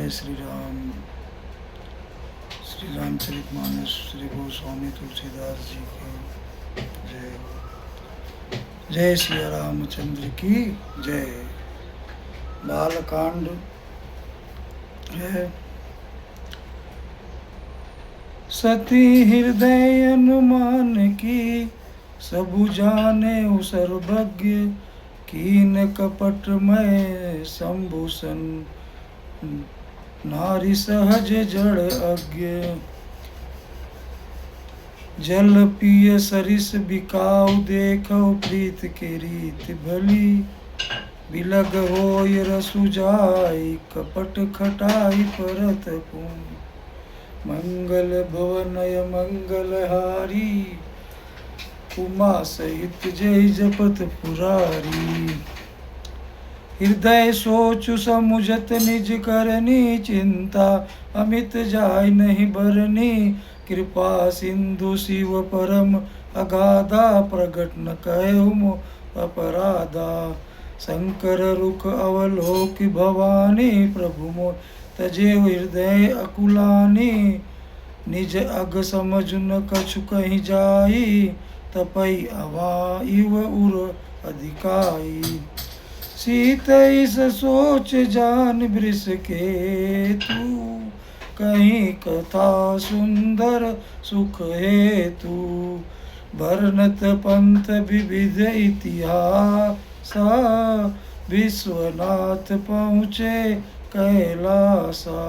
जय श्री रामचरितमानस श्री गोस्वामी तुलसीदास जी की जय। जय श्री रामचंद्र की जय। बालकांड है। सती हृदय अनुमान की, सबु जाने सर्वज्ञ, कीन कपटमय संभूषण, नारी सहज जड़ अज्ञ। जल पिय सरिस बिकाऊ, देखो प्रीत के रीत भली, बिलग होय रसु जाई, कपट खटाई परत पुन। मंगल भवनय मंगलहारी, उमा सहित जय जपत पुरारी। हृदय सोचु समुझत निज करनी, चिंता अमित जाय नहीं बरनी। कृपा सिंधु शिव परम अगाधा, प्रगट न कहु मो अपराधा। शंकर रुख अवलोक भवानी, प्रभु मो तजे हृदय अकुलानी। निज अग समझ न कछु कहीं जाई, तपई अवा इव उर अधिकाई। सीतैस सोच जान वृष के तू, कहीं कथा सुंदर सुख हेतु। वर्णत पंथ विविध इतिहासा, विश्वनाथ पहुँचे कैलासा।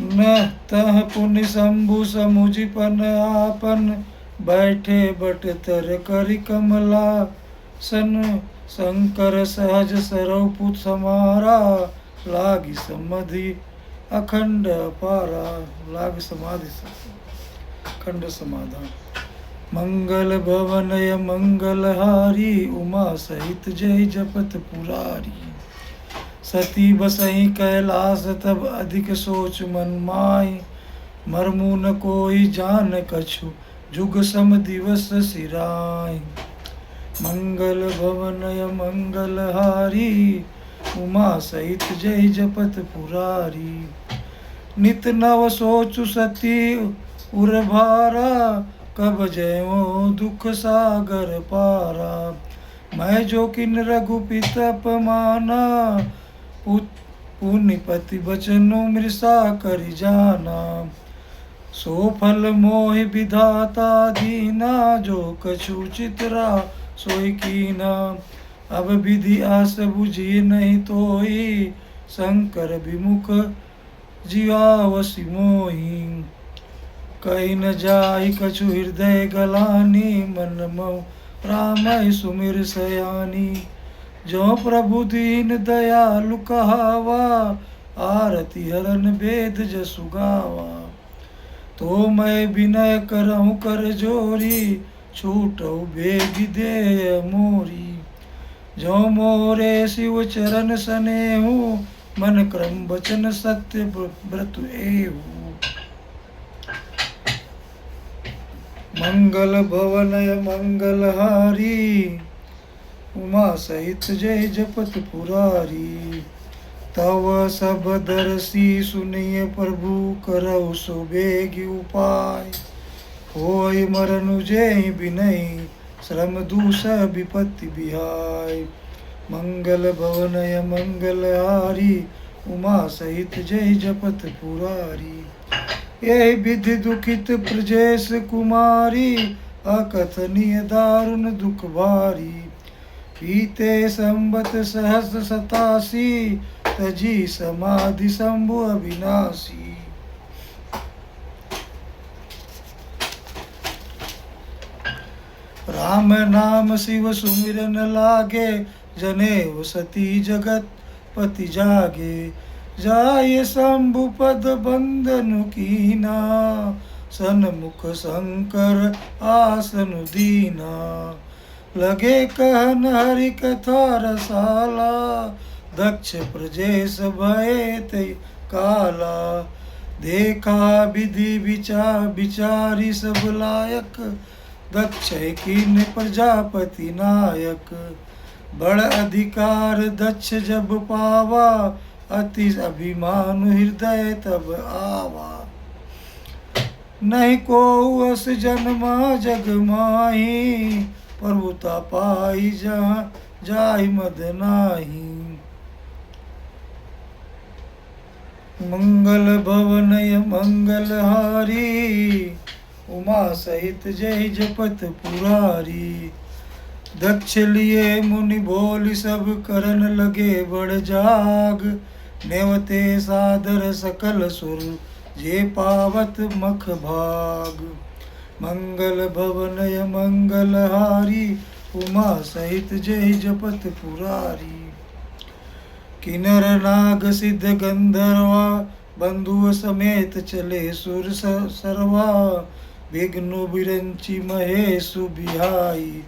न तह पुण्य शंभु समुझपन आपन, बैठे बट तर करि कमला सन। शंकर सहज सरव पुत समारा, लागी समाधि अखंड पारा। लाग समाधि अखंड समाधान। मंगल भवनय मंगलहारी, उमा सहित जय जपत पुरारी। सती बसहि कैलास तब अधिक सोच मन माई, मरमु न कोई जान कछु जुग सम दिवस सिराय। मंगल भवनय मंगलहारी, उमा सहित जय जपत पुरारी। नित नव सोचु सती उर भारा, कब जयो दुख सागर पारा। मैं जो किन रघुपित अपमाना, पुनिपति बचनो मृषा करि जाना। सो फल मोहि विधाता दीना, जो कछु चितरा सोई कीना। अब विधि आस बुझी नहीं तोई, शंकर विमुख जीवावसि मोहि। कहीं न जाहि कछु हृदय गलानी, मन मऊ रामय सुमिर सयानी। जो प्रभु दीन दयालु कहावा, आरती हरन वेद जसु गावा। तो मैं विनय करहु कर जोरी, छूटऊ बेगी दे मोरी। जो मोरे शिव चरण सनेहु, मन क्रम वचन सत्य व्रत एहु। मंगल भवनय मंगलहारी, उमा सहित जय जपत पुरारी। तव सब दर्शी सुनिय प्रभु, करहु सो बेगी उपाय। होय मरनु जय बिनय, श्रम दूस विपत्ति बिहाय। मंगल भवनय मंगलहारी, उमा सहित जय जपत पुरारी। यही विधि दुखित प्रजेश कुमारी, अकथनीय दारुण दुख भारी। पीते संबत सहस्र 87, तजी समाधि शंभु अविनाशी। राम नाम शिव सुमिरन लागे, जनेऊ सती जगत पति जागे। जाय शंभु पद बंदनु कीना, सन्मुख शंकर आसनु दीना। लगे कहन हरि कथा रसाला, दक्ष प्रजेश भय ते काला। देखा विधि विचारी सब लायक, दक्ष कीन प्रजापति नायक। बड़ अधिकार दक्ष जब पावा, अति अभिमान हृदय तब आवा। नहीं को अस जन्मा जग माही, प्रभुता पाई जहाँ जाहि मद नाही। मंगल भवनय मंगलहारी, उमा सहित जय जपत पुरारी। दक्ष लिए मुनि बोल सब करन लगे बड़ जाग, नेवते सादर सकल सुर जे पावत मख भाग। मंगल भवनय मंगलहारी, उमा सहित जय जपत पुरारी। किन्नर नाग सिद्ध गंधर्वा, बंधु समेत चले सुर सर्वा। विघ्नु बिरंची महेशु बिहाई,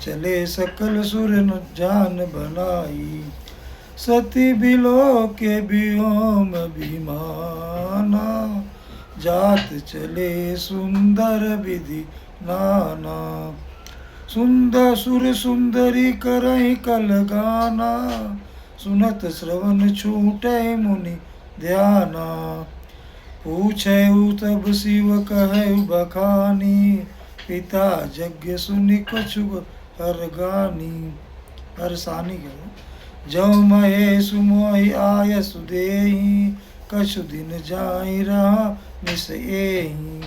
चले सकल सुर जान बनाई। सती बिलो के व्योम विमाना, जात चले सुंदर विधि नाना। सुंदर सुर सुंदरी करहि कल गाना, सुनत श्रवण छूटे मुनि ध्याना। पूछे तब शिव कहे बखानी, पिता यज्ञ सुनि कछु हरगानी। हरसानी करो। जो महेश मोहि आयसु देहि, कछु दिन जाहि रहा मिस एहि।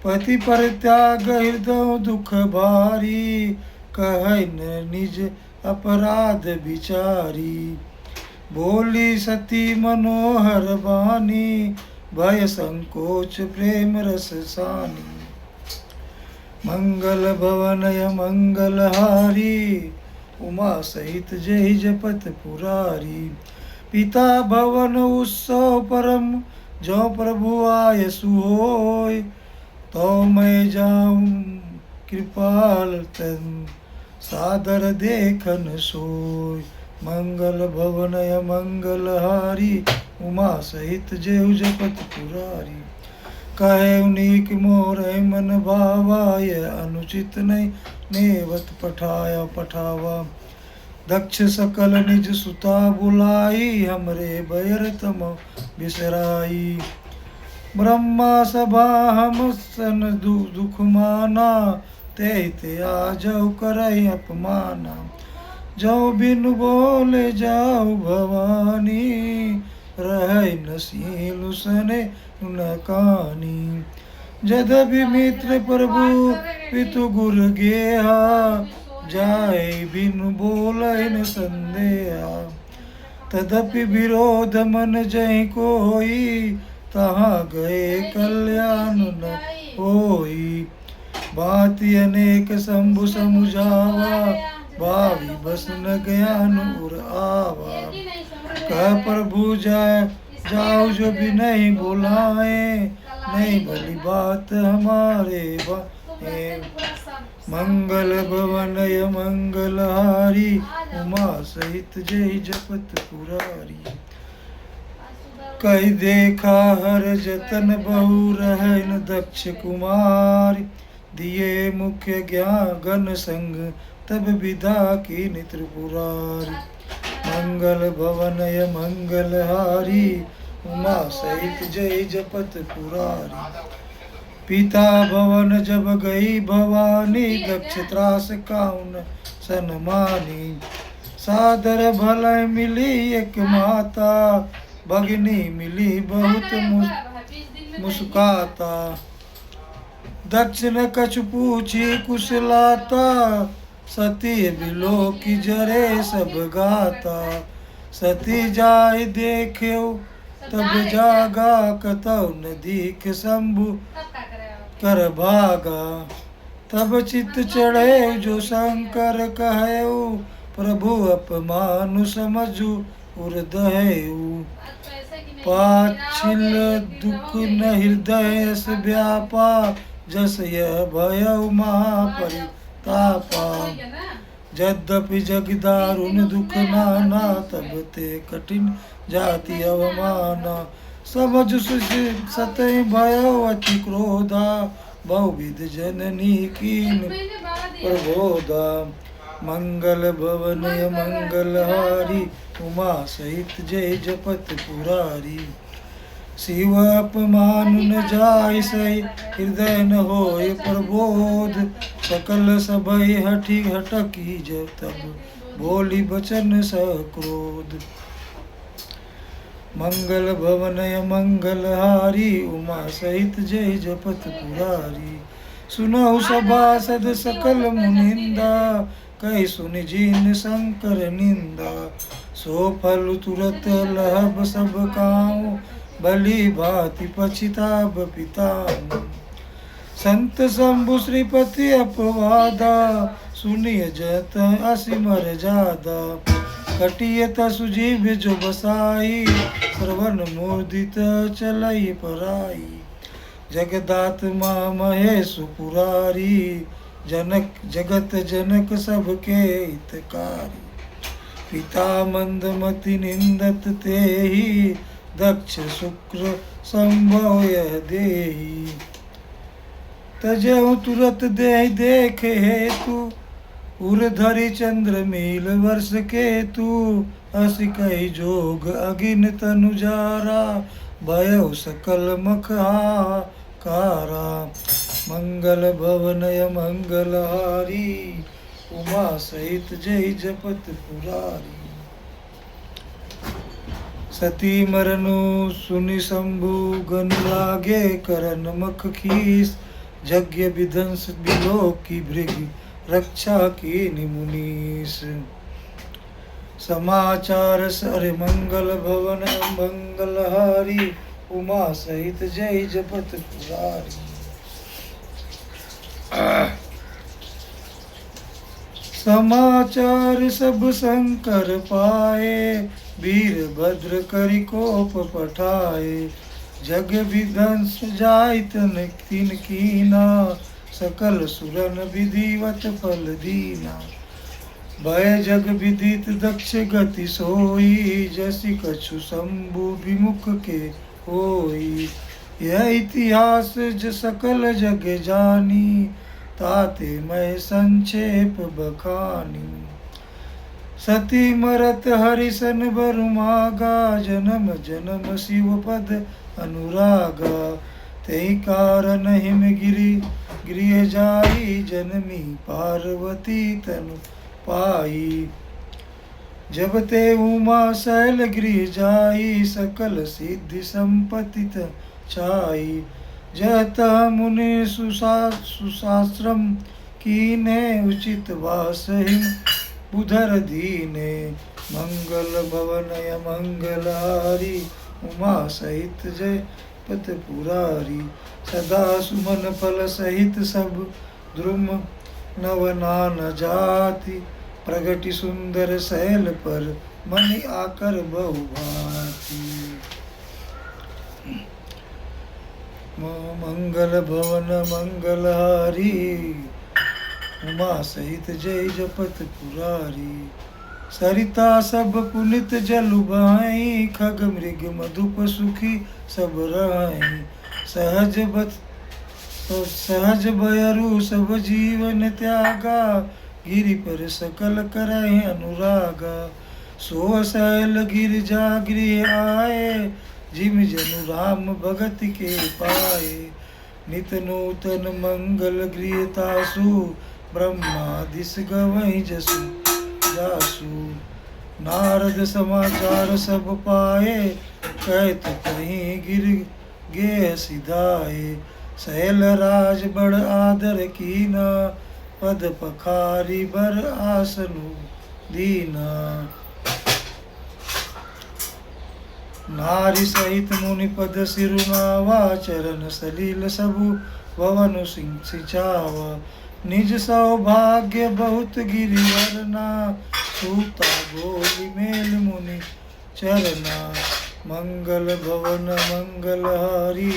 पति परित्याग हृदय दुख भारी, कहै न निज अपराध विचारी। बोली सती मनोहर बानी, भय संकोच प्रेम रस सानी। मंगल भवनय मंगलहारी, उमा सहित जय जपत पुरारी। पिता भवन उत्सव परम, जो प्रभु आयसु होय। तो मैं जाऊं कृपाल तन, सादर देखन सोय। मंगल भवनय मंगलहारी, उमा सहित जय जपत पुरारी। कहे उनीक मोर मन भावा, यह अनुचित नहीं नेवत पठाया पठावा। दक्ष सकल निज सुता बुलाई, हमरे बैर तम बिसराई। ब्रह्मा सभा हम सन दुख माना, ते आजऊ करई अपमाना। जो बिनु बोले जाऊ भवानी, रहै नसीलु सने न कानी। जदपि मित्र प्रभु पितु गुर गेहा, जाय बिनु बोलै न संदेहा। तदपि विरोध मन जहि कोई, तहाँ गए कल्याण न होई। बाति अनेक शंभु समुझावा, भावी बस न ज्ञान उर आवा। कह प्रभु जाओ जो भी नहीं बुलाए, नहीं भली बात हमारे बाए। मंगल भवनय मंगलहारी, उमा सहित जय जपत पुरारी। कही देखा हर जतन बहु रहन दक्ष कुमार। दिए मुख्य ज्ञान संग, तब विदा की त्रिपुरारी। मंगल भवनय मंगलहारी, उमा सहित जय जपत पुरारी। पिता भवन जब गई भवानी, दक्ष त्रास काउन सनमानी। सादर भलय मिली एक माता, भगिनी मिली बहुत मुस्काता। दक्ष न कछु पूछी कुशलाता, सती बिलो की जरे सब गाता। सती जाय देख्यो तब जागा, कतौ न दीख शंभु कर भागा। तब चित चढ़े जो शंकर कहऊ, प्रभु अपमानु समझू उर्दयऊ। पाछिल दुख न हृदय से व्यापा, जस यह भयऊ महापरितापा। यद्यपि जग दारुण दुख नाना, तब ते कठिन जाति अवमाना। समझ सतहि भयो अति क्रोधा, बहुविध जननी कीन प्रबोधा। मंगल भवनय मंगलहारी उमा सहित जय जपत पुरारी। शिव अपमान न जाय सही हृदय न होय प्रबोध। सकल सभय हठी हटकी जब तब बोली बचन सक्रोध। मंगल भवनय मंगलहारी उमा सहित जय जपत पुरारी। सुनहु सभासद सकल मुनिंदा कहि सुनि जिन शंकर निंदा। सो फल तुरत लहब सब काऊँ भली भांति पछिताब पितामह। संत शंभु श्रीपति अपवादा सुनिय जत असिमर जादा। कटिय तसु जीव जो बसाई श्रवण मुदित चलई पराई। जगदात्मा महेश पुरारी जनक जगत जनक सबके हितकारी। पिता मंदमति निंदत तेहि दक्ष शुक्र संभव यह देहि। तजहु तुरत देहि देख हेतु उर धरि चंद्र मील वर्ष केतु। अस कहि जोग अगिन तनु जारा भयउ सकल मख हाहाकारा। मंगल भवनय मंगलहारी उमा सहित जय जपत पुरारी। सती मरनु सुनि शंभु गन लागे करन मख खीस। यज्ञ विध्वंस बिलोकी भृग रक्षा कीनि मुनीस। समाचार सर मंगल भवन मंगलहारी उमा सहित जय जपत पुरारी। समाचार सब शंकर पाए वीरभद्र करि कोप पठाए। जग विध्वंस जाय तन तिन कीना सकल सुरन विधिवत फल दीना। भय जग विदित दक्ष गति सोई जसि कछु शंभु विमुख के होई। यह इतिहास सकल जग जानी ताते मैं संक्षेप बखानी। सती मरत हरिसन बरुमागा जन्म जन्म शिव पद अनुरागा। तेहि कारण हिम गिरि गृह जाई जनमी पार्वती तनु पाई। जब ते उमा शैल गृह जाई सकल सिद्धि संपत्ति छाई। जत मुनि सुशास्त्रम कीने उचित वास हिम बुधर दीने। मंगल भवनय मंगलहारी उमा सहित जय पत पुरारी। सदा सुमन फल सहित सब द्रुम नवनान जाति। प्रगति सुंदर शैल पर मणि आकर बहु भांति। मंगल भवन मंगलहारी उमा सहित जय जपत पुरारी। सरिता सब पुनित जलु बहाई खग मृग मधुप सुखी सब रहाई। सहज बयरु सब जीवन त्यागा गिरि पर सकल करहि अनुरागा। सो शैल गिर जा गृह आए जिम जनु राम भगत के पाए। नित नूतन मंगल गृह तासु ब्रह्मादिस गवै जसु जासु। नारद समाचार सब पाए कहत कहीं गिर गे सिधाए। शैल राज बड़ आदर कीना पद पखारी बर आसनु दीना। नारी सहित मुनि पद सिरुनावा चरण सलील सबु भवनु सिंचावा। निज सौभाग्य बहुत गिरिवरना सूता बोली मेल मुनि चरना। मंगल भवन मंगलहारी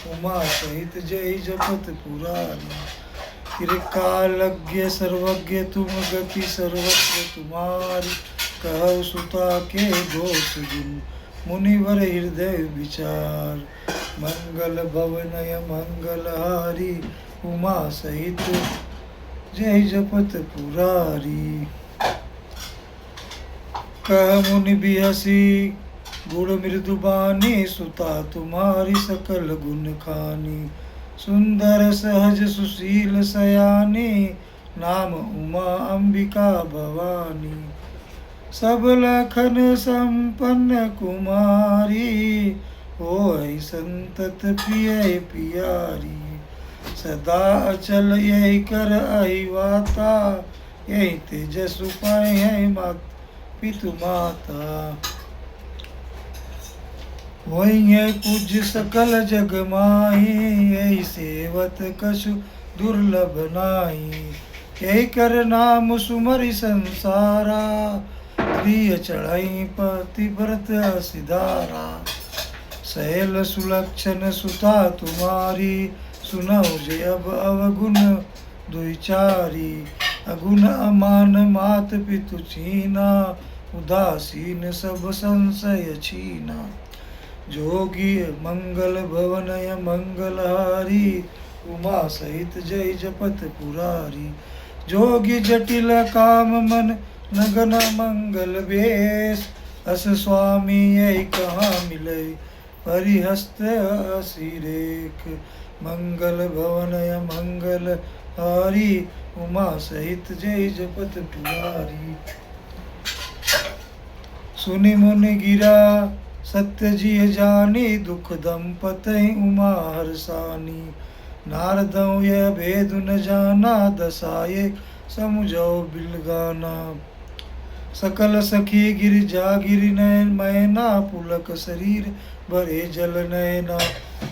उमा सहित जय जपत पुरारी। त्रिकालज्ञ सर्वज्ञ तुम गति सर्वत्र तुम्हारी। कहु सुता के दोष गुण मुनिवर हृदय विचार। मंगल भवनय मंगलहारी उमा सहित जय जपत पुरारी। कह मुनि बिहसी गुण मृदुबानी, सुता तुम्हारी सकल गुण खानी। सुंदर सहज सुशील सयानी, नाम उमा अंबिका भवानी। सब लखन संपन्न कुमारी, होय संतत प्रिय पियारी। सदा अचल यही कर अहिवाता, यही तेजस उपाय है मात पितु माता। वही है पूज्य सकल जग माही, यही सेवत कछु दुर्लभ नाई। यही कर नाम सुमरि संसारा, प्रिय चढ़ाई पतिव्रत सिधारा। सहेल सुलक्षण सुता तुम्हारी, सुनौ जे अब अवगुण दुईचारी। अगुण अमान मात पितु छीना, उदासीन सब संशय छीना। जोगी मंगल भवनय मंगलहारी, उमा सहित जय जपत पुरारी। जोगी जटिल काम मन नगन मंगल बेश, अस स्वामी यही कहाँ मिले परिहस्त असिरेख। मंगल भवनय मंगल हारी, उमा सहित जय जपत पुरारी। सुनि मुनि गिरा सत्य जिय जानी, दुख दंपतहि उमा हरसानी। नारदं यह भेद न जाना, दसाये समुझौ बिलगाना। सकल सखी गिर जा गिरि नयन मैना, पुलक शरीर भरे जल नयना।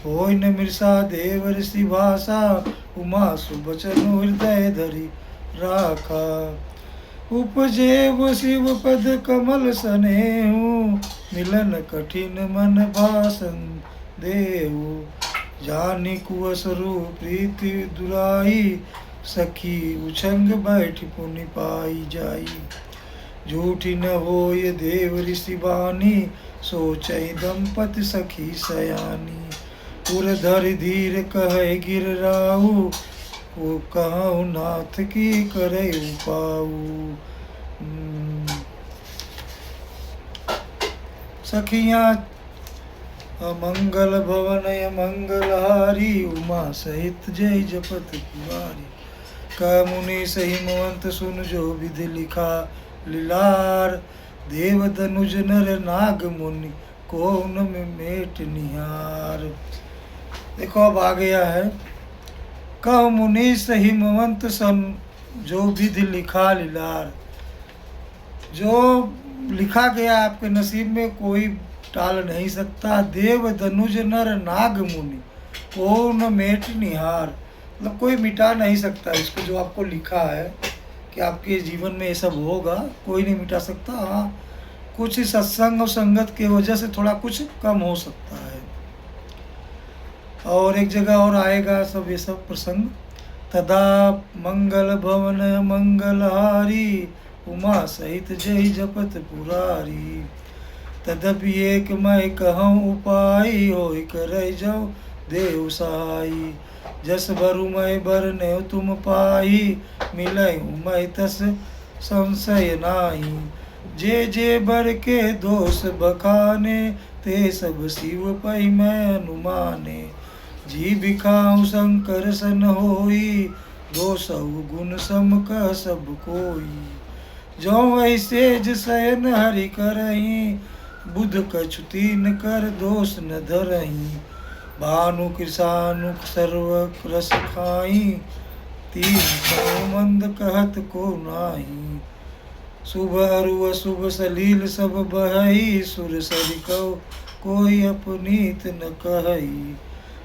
होय न मृषा देव ऋषि भाषा, उमा सुबचन हृदय धरि राखा। उपजेव शिव पद कमल सनेहु, मिलन कठिन मन भासन देहु। जानि कुअसरु प्रीति दुराई, सखी उछंग बैठ पुनि पाई जाई। झूठी न होय देव ऋषि बानी, सोचहि दंपति सखी सयानी। पुर धरि धीर कहे गिर राहु, वो कहु नाथ की करे पाऊ। सखियाँ मंगल भवनय मंगलहारी, उमा सहित जय जपत पुरारी। कह मुनि सही मोहंत सुन जो विधि लिखा लीलार। देव धनुज नर नाग मुनि, को उन में मेट निहार। देखो अब आ गया है। कह मुनि सही मोहंत सन, जो विधि लिखा लीलार। जो लिखा गया आपके नसीब में कोई टाल नहीं सकता। देव धनुज नर नाग मुनि, को न मेट निहार। मतलब कोई मिटा नहीं सकता इसको, जो आपको लिखा है कि आपके जीवन में ये सब होगा, कोई नहीं मिटा सकता। हाँ, कुछ सत्संग और संगत की वजह से थोड़ा कुछ कम हो सकता है। और एक जगह और आएगा सब ये सब प्रसंग। तदा मंगल भवन मंगलहारी, उमा सहित जय जपत पुरारी। तदपि एक मैं कहूँ उपाय, होय करे जाओ देव सहाई। जस भरु मैं बरने तुम पाही, मिलय मैं तस संशय नाही। जे जे बर के दोष बखाने, ते सब शिव पै मैं अनुमाने। जी बिखाऊं शंकर सन होई, दोषौ गुण सम कह सब कोई। जो ऐसेज शयन हरि करही, बुध कछु तीन कर दोष न धरही। भानु कृषानु सर्व रस खाई, तीन सौ मंद कहत को नाही। शुभ अरु अशुभ सलील सब बहई, सुर सरि कहो कोई अपनीत न कहई।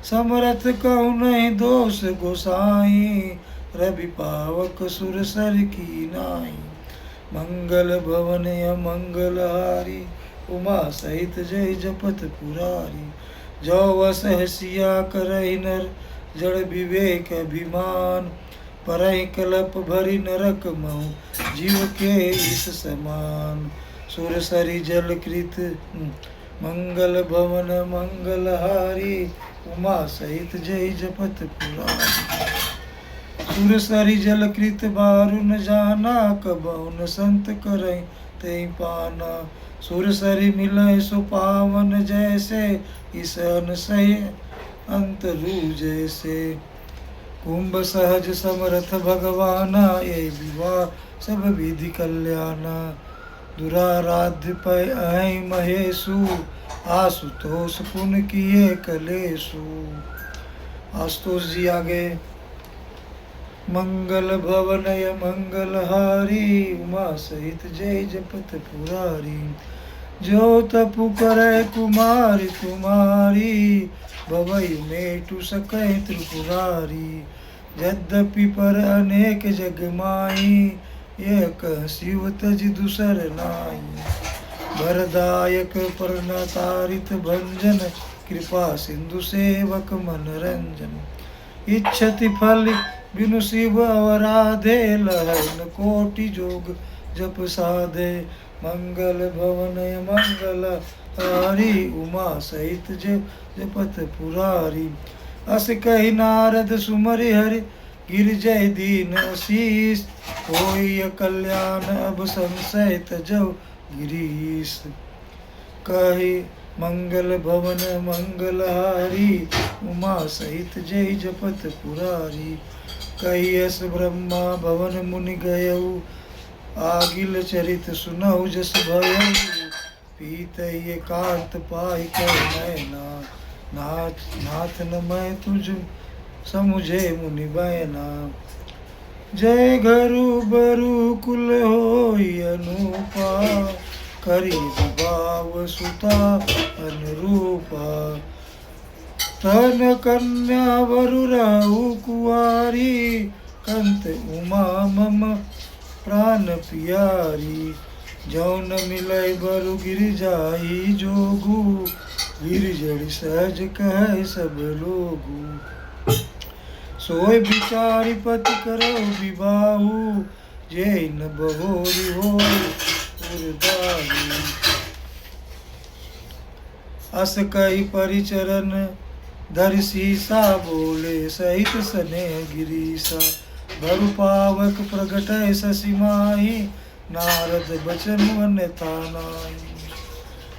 समरथ कहु नहीं दोष गोसाई, रवि पावक सुर सर की नाई। मंगल भवन मंगलहारी, उमा सहित जय जपत पुरारी। जो वस हसिया करहि नर, जड़ विवेक अभिमान। परहि कलप भरि नरक महु, जीव के इस समान। सुर सरि जल कृत मंगल भवन मंगलहारी, उमा सहित जय जपत पुरारी। सुरसरी जल कृत बारु न जाना, कबहु न संत करई तई पाना। सुरसरी मिलय सो पावन, जैसे ईसन सही अंतरु जैसे। कुंभ सहज समरथ भगवाना, ये विवाह सब विधि कल्याणा। दुराराध्य पै अहि महेशु, आशुतोष पुन किए कलेशु। आशुतोष जी आगे। मंगल भवनय मंगलहारी, उमा सहित जय जपत पुरारी। जो तपु करे कुमारी तुम्हारी, भवई मेटु सकै त्रिपुरारी। यद्यपि पर अनेक जग माई, यह कह शिव तज दूसर नाई। वरदायक प्रणतारित भंजन, कृपा सिंधु सेवक मनरंजन। इच्छति फल बिनु शिव अवराधे, लहन कोटि जोग जप साधे। मंगल भवनय मंगल हारी, उमा सहित जपत पुरारी। अस कहि नारद सुमरि हरि, गिर जय दीन शीस। होय कल्याण अब संशय तजौ गिरीश। कहि मंगल भवन मंगलहारी, उमा सहित जय जपत पुरारी। कहियस ब्रह्मा भवन मुनि गयऊ, आगिल चरित सुनहु जस भयऊ। पीतय एकांत पाई कर नैना, नाथ न मैं तुझ समुझे मुनि बैना। जय घरु बरु कुल होई अनुपा, करी विभाव सुता अनुरूपा। तन कन्या वरु रहु कुआरी, कंत उमा मम प्राण पियारी। जौन मिलय बरु गिर जाई जोगु, गिरजड़ सहज कह सब लोगु। सोय विचारी पति करो विबाहु, जे न बहोरी हो उर्दाहु। अस कही परिचरण धरि सीसा, बोले सहित स्नेह गिरीसा। बरु पावक प्रगटय शशि माही, नारद बचन अन्यथा नाहि।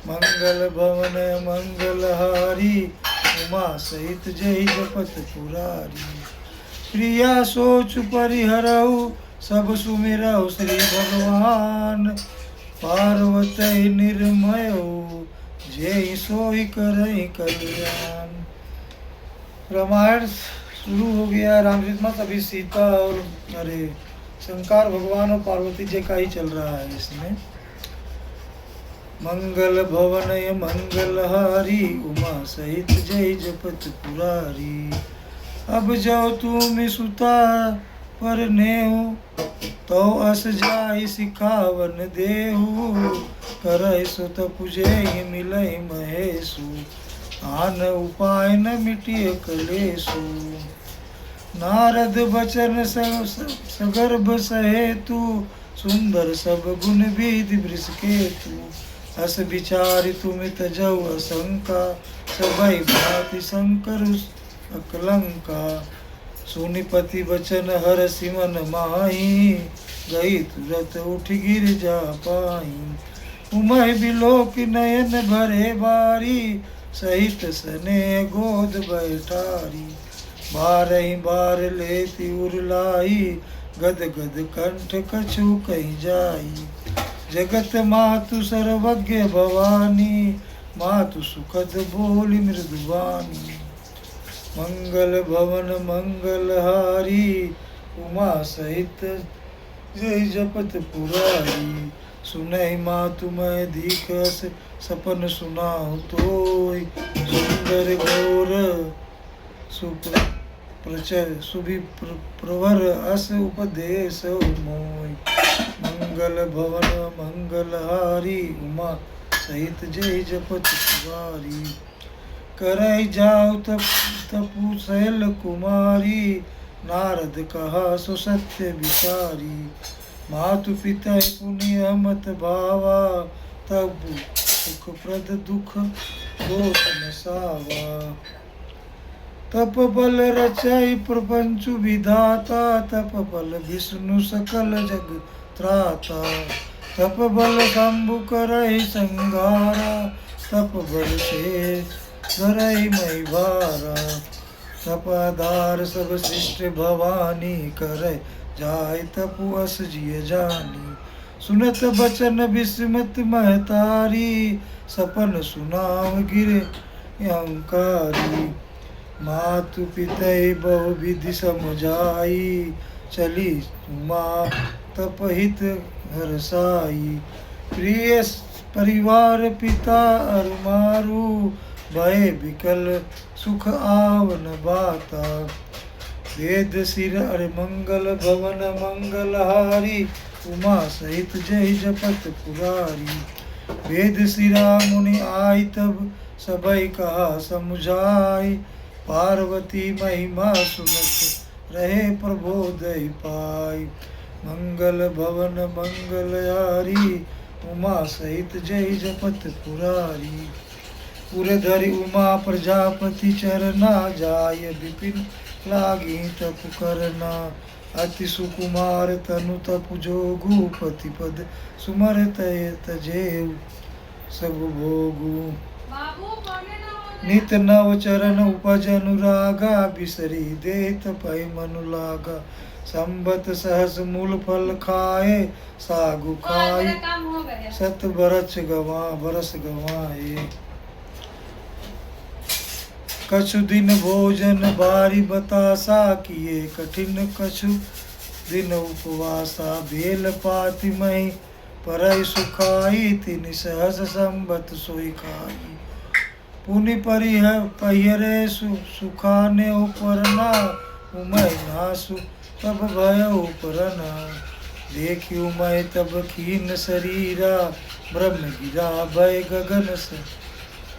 मंगल भवन मंगलहारी, उमा सहित जय जपत पुरारी। प्रिया सोच परिहरऊ, सब सुमिरऊ श्री भगवान। पार्वती निर्मयऊ, जय सोई करई कल्याण। रामायण शुरू हो गया। रामचरितमानस अभी सीता और शंकर भगवान और पार्वती जी का ही चल रहा है इसमें। मंगल भवनय मंगलहारी, उमा सहित जय जपत पुरारी। अब जाओ तुम सुता पर नेहु, तो अस जाई सिखावन देहु। करय सो तपुजे मिलय महेशु, आन उपाय न मिटिय कलेशु। नारद बचन सगर्भ सहेतु, सुंदर सब गुण विधि वृष केतु। अस विचारि तुम तजौ असंका, सबई भांति शंकर अकलंका। सुनिपति बचन हर सिमन माही, गई तुरत उठ गिर जा पाई। उमय बिलोक नयन भरे बारी, सहित सने गोद बैठारी। बारही बार लेती उरलाई, गद गद कंठ कछु कही जाई। जगत मातु सर्वज्ञ भवानी, मातु सुखद बोली मृदुवानी। मंगल भवन मंगलहारी, उमा सहित जय जपत पुरारी। सुनहि मातु मैं दीखस, सपन सुनाहु तोय। सुंदर गौर सुभि प्रवर अस उपदेश मोय। मंगल भवन मंगलहारी, उमा सहित जय जपत पुरारी। करई जाऊ तपु शैल कुमारी, नारद कहा सो सत्य विचारी। मातु पिता पुण्य मत भावा, तब सुख प्रद दुख दोष न सावा। तप बल रचई प्रपंच विधाता, तप बल विष्णु सकल जग त्राता। तप बल शंभु करई संगारा, तप बल से धरई मई भारा। तप आधार सब सृष्टि भवानी, करे जाय तपु अस जिय जानी। सुनत बचन विस्मत महतारी, सपन सुनाव गिरे अहंकारी। मातु पितै बहु विधि समझाई, चली उमा तपहित हरसाई। प्रिय परिवार पिता अरु मारू, भय विकल सुख आवन बाता। वेद सिर अरे मंगल भवन मंगलहारी, उमा सहित जय जपत पुरारी। वेद सिरा मुनि आई तब, सबई कहा समुझाई। पार्वती महिमा सुनत रहे प्रबोधय पाई। मंगल भवन मंगलहारी, उमा सहित जय जपत पुरारी। उरधरि उमा प्रजापति चरना, जाय विपिन लागी तप करना। अति सुकुमार तनु तप जोगु, पति पद सुमर तय तजेउ सब भोगु। नित नव चरण उपज अनुरागा, बिसरी देत पै मनु लागा। संबत सहस मूल फल खाए, सागु खाई सत बरस गवाए। कछु दिन भोजन बारी बतासा, किए कठिन कछु दिन उपवासा। भेल पाति मही परई सुखाई, तिनि सहस संबत सोई खाई। पुनि परिह पहिरे सुखाने उपरना, उमय नासु तब भय उपरना। देखी उमय तब खीन शरीरा, ब्रह्म गिरा भय गगन से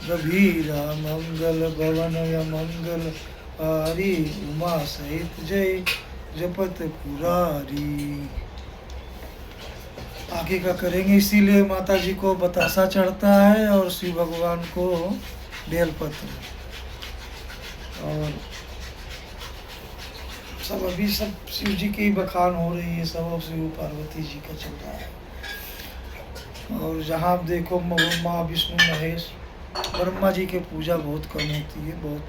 गभीरा। मंगल भवन मंगल हारी, उमा सहित जय जपत पुरारी। आगे का करेंगे। इसीलिए माता जी को बतासा चढ़ता है और शिव भगवान को बेलपत्र। और सब अभी सब शिव जी की बखान हो रही है, सब शिव पार्वती जी का चल रहा है। और जहाँ आप देखो माँ विष्णु महेश, ब्रह्मा जी के पूजा बहुत कम होती है। बहुत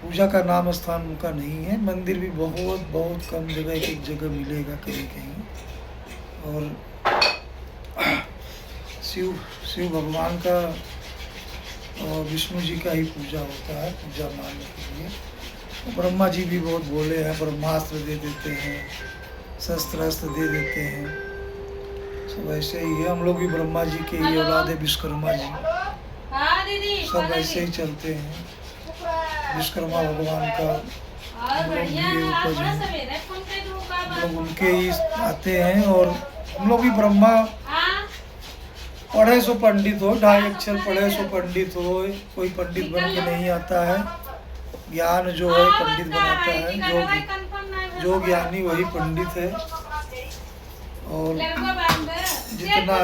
पूजा का नाम स्थान उनका नहीं है। मंदिर भी बहुत बहुत कम जगह, एक जगह मिलेगा कहीं कहीं। और शिव भगवान का और विष्णु जी का ही पूजा होता है, पूजा मानने के लिए। ब्रह्मा जी भी बहुत बोले हैं, ब्रह्मास्त्र दे देते हैं, शस्त्र अस्त्र दे देते हैं। सब ऐसे ही है। हम लोग भी ब्रह्मा जी के ही औलाद है, विश्वकर्मा जी। सब ऐसे ही चलते हैं। विश्वकर्मा भगवान का हम लोग भी उपज है, हम लोग उनके ही आते हैं। और हम लोग भी ब्रह्मा पढ़े सो पंडित हो, 2.5 अक्षर पढ़े सो पंडित हो। कोई पंडित बन के नहीं आता है। ज्ञान जो है पंडित बनाता है। जो ज्ञानी वही पंडित है। और जितना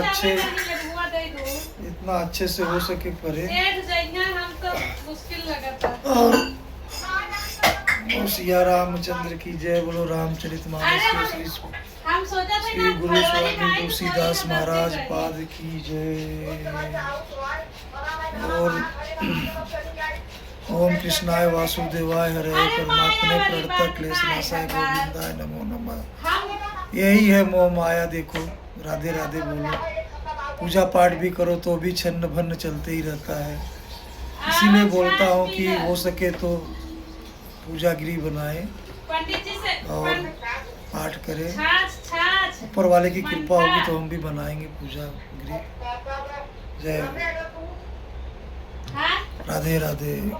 अच्छे से हो सके पढ़े। और सिया रामचंद्र की जय। बोलो रामचरितमानस के श्री गुरु स्वामी तुलसीदास महाराज पाद की जय। और ओम कृष्णाय वासुदेवाय हरे परमात्मने प्रणत क्लेशनाशाय गोविंदाय नमो नमः। यही है मोह माया। देखो, राधे राधे बोलो। पूजा पाठ भी करो तो भी छन्न भन्न चलते ही रहता है। इसीलिए बोलता हूँ कि हो सके तो पूजा गृह बनाए और पाठ करें। ऊपर वाले की कृपा होगी तो हम भी बनाएंगे पूजा गृह। जय राधे राधे।